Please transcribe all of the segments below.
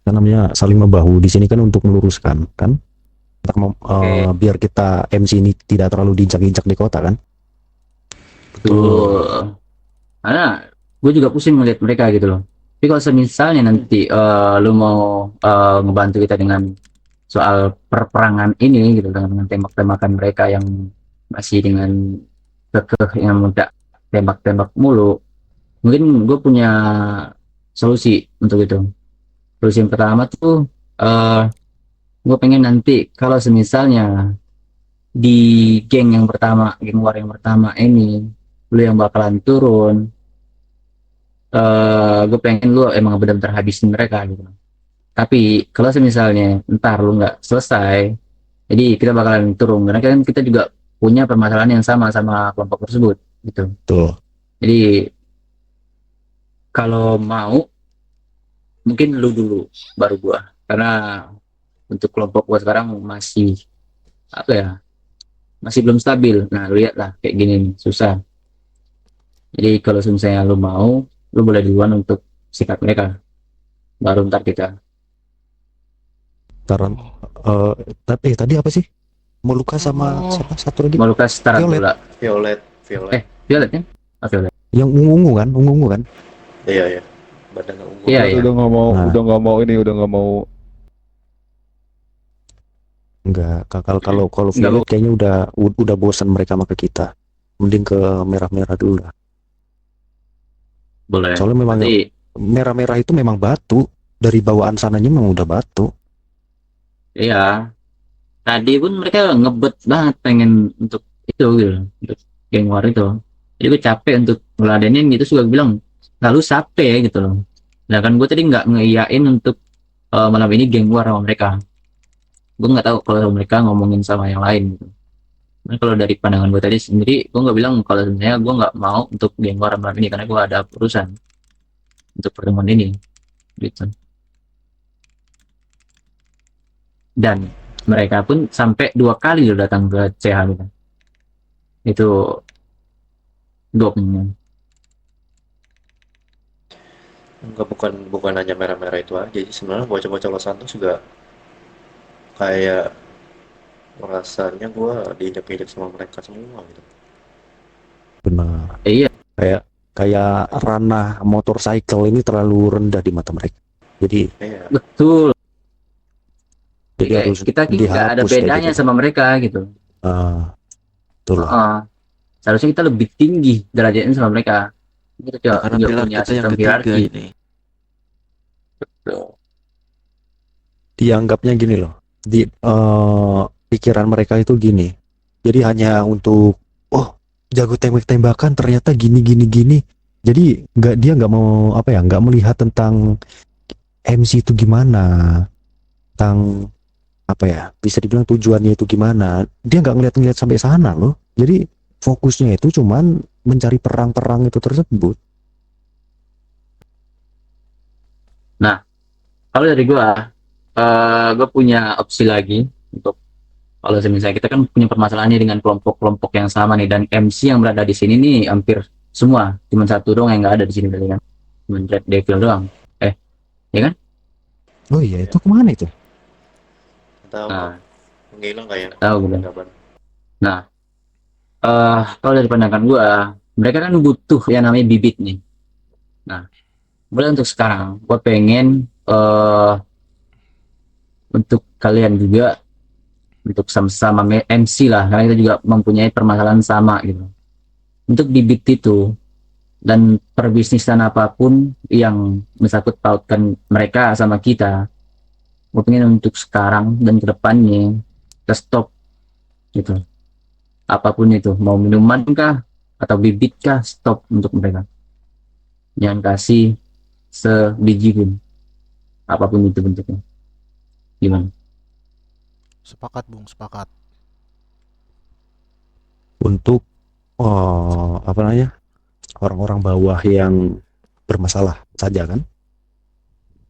kan namanya saling membahu di sini kan untuk meluruskan kan. Oke, Biar kita MC ini tidak terlalu diinjak-injak di kota kan. betul. Karena gue juga pusing melihat mereka gitu loh. Tapi kalau misalnya nanti lu mau ngebantu kita dengan soal perperangan ini gitu dengan tembak-tembakan mereka yang masih dengan kekeh yang mudah tembak-tembak mulu, mungkin gue punya solusi untuk itu. Solusi yang pertama tuh eh gue pengen nanti kalau semisalnya di geng war yang pertama ini lu yang bakalan turun, gue pengen lu emang benar-benar habisin mereka gitu. Tapi kalau misalnya ntar lu nggak selesai, jadi kita bakalan turun karena kan kita juga punya permasalahan yang sama sama kelompok tersebut gitu. Tuh. Jadi kalau mau mungkin lu dulu baru gua karena untuk kelompok gua sekarang masih apa ya, masih belum stabil. Nah lu lihat lah kayak gini nih susah. Jadi kalau misalnya lu mau, lu boleh duluan untuk sikat mereka, baru ntar kita Taran, eh tadi apa sih? Moluka sama Oh, siapa satu lagi? mau lukas Violet. tarantula. Violet, Violet. Violet kan? Oh, Violet. Yang ungu kan? Iya, iya. Badannya ungu Iya tuh. iya. Udah nggak mau, Nah, udah nggak mau ini, udah nggak mau. enggak, kalau kalau kalau Nggak Violet mau. kayaknya udah bosan mereka sama kita. Mending ke merah-merah dulu lah. Boleh. Soalnya memang Nanti merah-merah itu memang batu. Dari bawaan sananya memang udah batu. iya. Tadi pun mereka ngebet banget pengen untuk itu gitu, untuk geng war itu. Jadi gue capek untuk ngeladenin gitu, suka bilang lalu capek gitu loh. Nah kan gue tadi nggak ngeiyain untuk malam ini geng war sama mereka. Gue nggak tahu kalau mereka ngomongin sama yang lain gitu. Nah, kalau dari pandangan gue tadi sendiri, gue nggak bilang kalau sebenarnya gue nggak mau untuk geng war malam ini karena gue ada urusan untuk pertemuan ini gitu. Dan mereka pun sampai 2 kali loh datang ke CH gitu. Itu goknya. Enggak, bukan hanya merah-merah itu aja. Jadi sebenarnya bocah-bocah Los Santos juga kayak rasanya gue diinjak-injak sama mereka semua gitu. Benar. Iya, Kayak kayak ranah motorcycle ini terlalu rendah di mata mereka. Jadi Iya. betul. jadi Kayak harus kita ki nggak ada dihapus kayak bedanya gitu. sama mereka gitu. Itulah. Heeh. Seharusnya kita lebih tinggi derajatnya sama mereka. Kita Ya juga, karena juga pilar punya kita yang sistem ketiga hierarki. ini. Tuh. Dianggapnya gini loh. Pikiran mereka itu gini. Jadi hanya untuk oh jago tembak-tembakan ternyata gini gini gini. Jadi dia nggak mau apa ya nggak melihat tentang MC itu gimana, tentang apa ya bisa dibilang tujuannya itu gimana. Dia nggak ngeliat-ngeliat sampai sana loh. Jadi fokusnya itu cuman mencari perang-perang itu tersebut. Nah, kalau dari gua punya opsi lagi untuk kalau misalnya kita kan punya permasalahannya dengan kelompok-kelompok yang sama nih dan MC yang berada di sini nih hampir semua, cuma satu doang yang nggak ada di sini berarti kan, cuma Red Devil doang. Ya kan? Oh iya Iya. itu kemana itu? Tahu Nah, menghilang kayak tahu gitu. kapan. Nah, kalau dari pandangan gua, mereka kan butuh yang namanya bibit nih. Nah, boleh untuk sekarang, gua pengen untuk kalian juga untuk sama-sama MC lah, karena kita juga mempunyai permasalahan sama gitu. Untuk bibit itu dan perbisnisan apapun yang mesangkut pautkan mereka sama kita, gue pengen untuk sekarang dan kedepannya kita stop gitu. Apapun itu, mau minuman kah atau bibit kah, stop untuk mereka. Jangan kasih sebiji pun, apapun itu bentuknya. Gimana? Sepakat, Bung, sepakat. Untuk apa namanya orang-orang bawah yang bermasalah saja kan?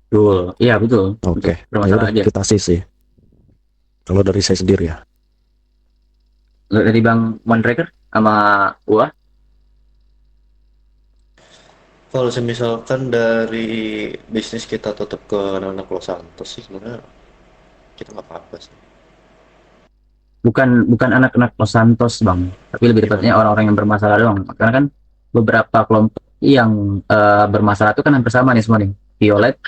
Betul, iya betul. Untuk Oke, ya bermasalah udah aja. kita sih. Kalau dari saya sendiri ya, Dari Bang Mandraker sama gua, Kalau semisalkan dari bisnis kita tetap ke anak-anak Los Santos sih sebenarnya kita nggak apa-apa sih. Bukan anak-anak Los Santos bang, tapi lebih tepatnya Gimana? orang-orang yang bermasalah doang. Karena kan beberapa kelompok yang bermasalah itu kan hampir sama nih semua nih. Violet,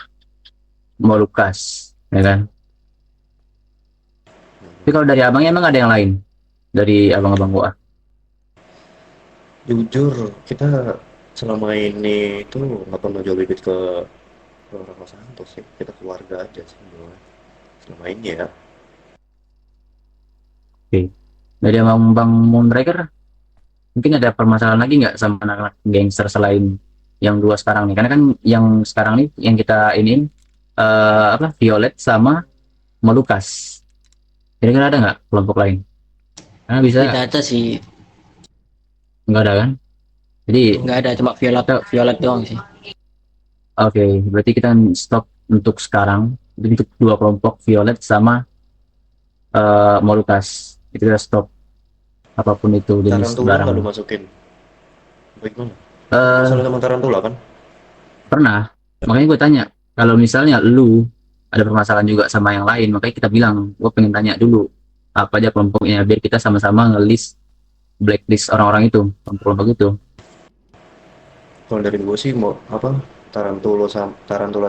Molucas, ya kan. Tapi kalau dari abangnya emang ada yang lain dari abang-abang gua. Jujur kita selama ini itu nggak pernah jual bibit ke orang Los Santos sih. Kita keluarga aja sih selama ini ya. Oke. Dari abang-abang Moonraker mungkin ada permasalahan lagi nggak sama anak-anak gangster selain yang dua sekarang nih? Karena kan yang sekarang nih yang kita ini apa Violet sama Molucas. Kira-kira ada nggak kelompok lain? Karena bisa Tidak ada sih, nggak ada kan? Jadi nggak ada, cuma violet violet doang sih. oke, berarti kita stop untuk sekarang untuk dua kelompok Violet sama Molucas. Itu kita stop apapun itu jenis Tarantula nggak lu barang. masukin? Bagaimana? Eh Masalah sama Tarantula kan? pernah, makanya gue tanya kalau misalnya lu ada permasalahan juga sama yang lain, makanya kita bilang gue pengen tanya dulu apa aja kelompoknya biar kita sama-sama ngelis blacklist orang-orang itu, kelompok-kelompok itu. Kalau dari gue sih mau apa? Tarantula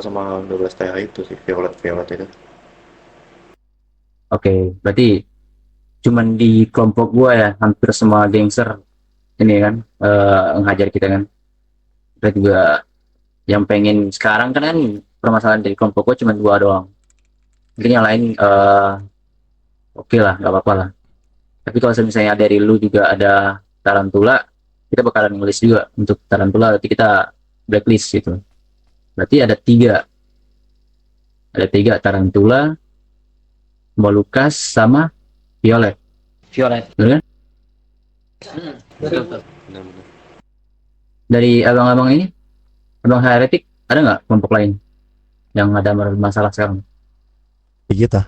sama 12 TH itu sih, Violet Violet itu. Oke, berarti cuman di kelompok gue ya hampir semua gangster ini kan ngehajar kita kan. Kita juga yang pengen sekarang kan permasalahan dari kelompok gue cuma dua doang. Mungkin yang lain oke lah, nggak apa-apa lah. Tapi kalau misalnya dari lu juga ada Tarantula, kita bakalan ngelis juga untuk Tarantula. Berarti kita blacklist gitu. Berarti ada tiga Tarantula, Molucas sama Violet. Violet. Bener kan? Betul, betul. Benar-benar. Dari abang-abang ini, abang Heretic, ada nggak kelompok lain yang ada masalah sekarang? Di kita.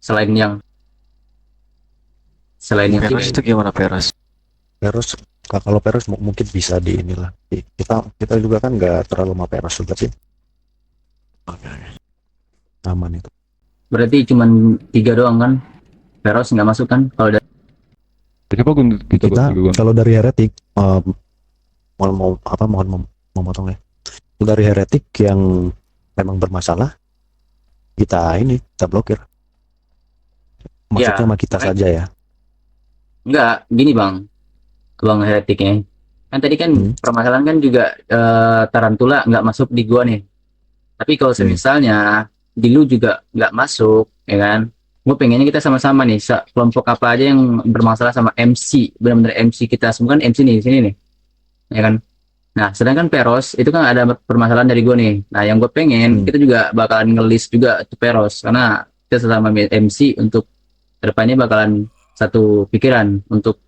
Selain yang Peres itu gimana Peres? Peros, kalau Peros mungkin bisa di inilah. Kita juga kan nggak terlalu sama Peros juga sih. Oke. Aman itu. berarti cuman tiga doang kan? Peros nggak masuk kan? Kalau dari Kenapa kita Kita berdua? kalau dari Heretic mohon memotong ya. Dari Heretic yang memang bermasalah, kita blokir. Maksudnya Ya, sama kita saja ya. nggak, gini bang, abang Hereticnya. Kan tadi kan permasalahan kan juga Tarantula nggak masuk di gua nih. Tapi kalau semisalnya di lu juga nggak masuk, ya kan? Gue pengennya kita sama-sama nih, kelompok apa aja yang bermasalah sama MC, benar-benar MC kita semua kan MC nih, sini nih, ya kan? Nah, sedangkan Peros itu kan ada permasalahan dari gue nih. Nah, yang gue pengen kita juga bakalan ngelis juga itu Peros karena kita sesama MC untuk kedepannya bakalan satu pikiran untuk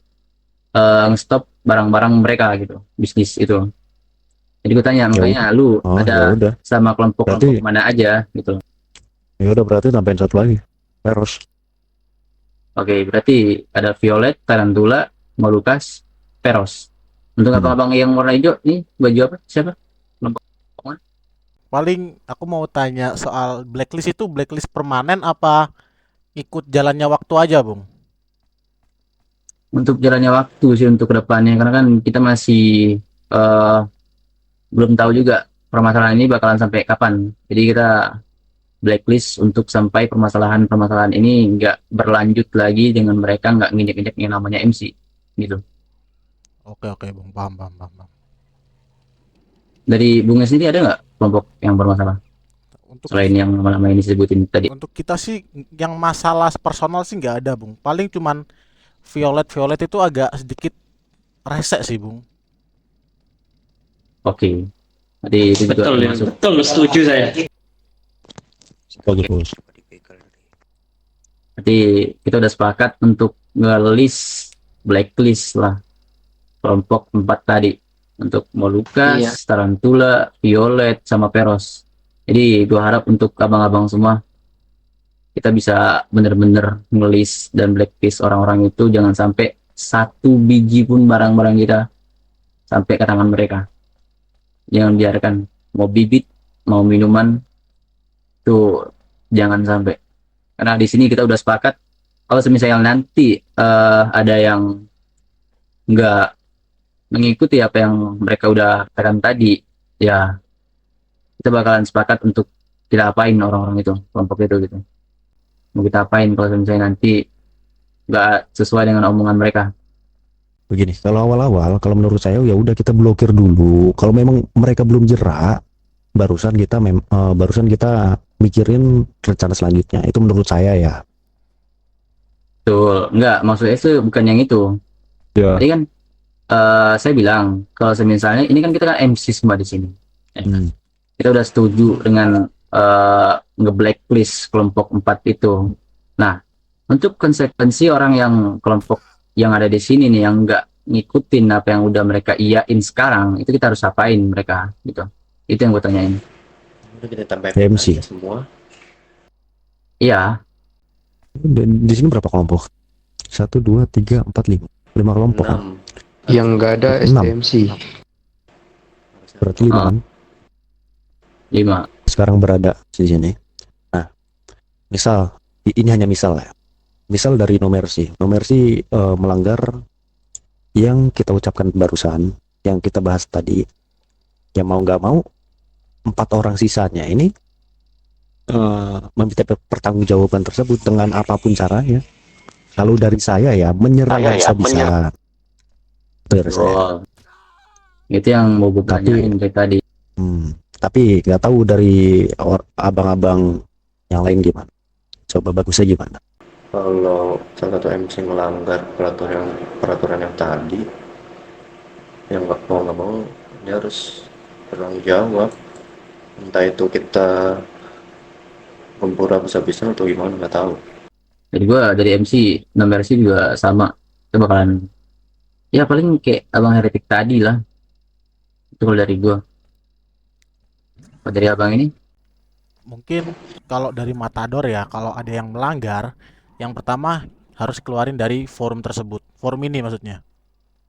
nge-stop barang-barang mereka gitu, bisnis itu. Jadi gue tanya, makanya lu Oh, ada ya udah. sama kelompok-kelompok Berarti- mana aja gitu. Ya udah berarti tambahin satu lagi. Peros. Oke, berarti ada Violet, Tarantula, Molucas, Peros. Untuk abang-abang yang warna hijau, nih baju apa? Siapa? Paling aku mau tanya soal blacklist itu blacklist permanen apa ikut jalannya waktu aja, Bung? Untuk jalannya waktu sih untuk kedepannya, karena kan kita masih belum tahu juga permasalahan ini bakalan sampai kapan. Jadi kita blacklist untuk sampai permasalahan ini nggak berlanjut lagi dengan mereka nggak nginjek-injek yang namanya MC gitu. Oke, Bung. Paham. Dari Bunga sendiri ada nggak kelompok yang bermasalah Untuk selain yang nama ini disebutin tadi? untuk kita sih yang masalah personal sih nggak ada, Bung. Paling cuman Violet itu agak sedikit rese sih, Bung. Oke. Jadi itu juga Betul, ya. termasuk. Betul, setuju saya. Bagus. Berarti kita udah sepakat untuk nge-list blacklist lah kelompok 4 tadi untuk Molucas, Iya. Tarantula, Violet, sama Peros. Jadi gua harap untuk abang-abang semua kita bisa bener-bener nge-list dan blacklist orang-orang itu, jangan sampai satu biji pun barang-barang kita sampai ke tangan mereka. jangan biarkan, mau bibit mau minuman tuh jangan sampai, karena di sini kita udah sepakat kalau semisal nanti ada yang nggak mengikuti apa yang mereka udah katakan tadi, ya kita bakalan sepakat untuk kita apain orang-orang itu, kelompok itu gitu, mau kita apain kalau misalnya nanti nggak sesuai dengan omongan mereka. Begini, kalau awal-awal, kalau menurut saya ya udah kita blokir dulu. Kalau memang mereka belum jerak, barusan kita mikirin rencana selanjutnya. Itu menurut saya ya. Betul, nggak maksudnya itu bukan yang itu. Ya. Tadi kan saya bilang kalau misalnya ini kan kita kan MC semua di sini. Hmm. Kita udah setuju dengan nge-blacklist kelompok 4 itu. Nah, untuk konsekuensi orang yang kelompok yang ada di sini nih yang nggak ngikutin apa yang udah mereka iyain sekarang, itu kita harus apain mereka gitu. Itu yang gue tanyain. Udah kita tambah MC. aja semua. Iya, Di sini berapa kelompok? 1, 2, 3, 4, 5. 5 kelompok kan? 6. Yang nggak ada Enam. STMC. Berarti 5 Ah. kan? 5. Sekarang berada di sini. Nah, misal ini hanya misal ya. Misal dari No Mercy melanggar yang kita ucapkan barusan, yang kita bahas tadi. Ya mau nggak mau 4 orang sisanya ini meminta pertanggungjawaban tersebut dengan apapun caranya. Kalau dari saya ya menyerah Saya ya, bisa-bisa. Itu dari saya. Oh, itu yang mau gue Tapi- tanyain dari tadi. Tapi nggak tahu dari abang-abang yang lain gimana. Coba bagusnya gimana? Kalau salah satu MC melanggar peraturan yang tadi, yang nggak mau dia harus bertanggung jawab. Entah itu kita gempur habis-habisan atau gimana, nggak tahu. Jadi gue dari MC nomor MC juga sama. Itu bakalan ya paling kayak abang heretik tadi lah. Itu kalau dari gue. Kalau dari abang ini, Mungkin kalau dari Matador ya, kalau ada yang melanggar, yang pertama harus keluarin dari forum tersebut. Forum ini maksudnya.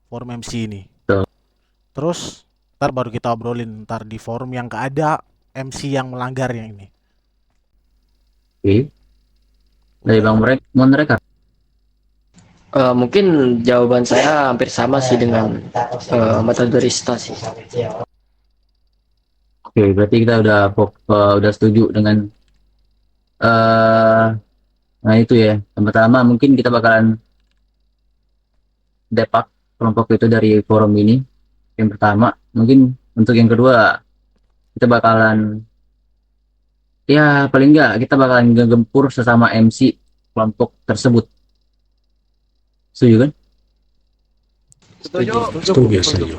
Forum MC ini. Betul. Terus ntar baru kita obrolin ntar di forum yang gak ada MC yang melanggar yang ini. oke. Dari bang mereka. Mungkin jawaban saya hampir sama sih dengan Matadorista sih. Oke, berarti kita udah setuju dengan nah itu ya. Yang pertama mungkin kita bakalan depak kelompok itu dari forum ini. Yang pertama, mungkin untuk yang kedua kita bakalan ya paling enggak kita bakalan ngegempur sesama MC kelompok tersebut. Setuju kan? Setuju. Setuju.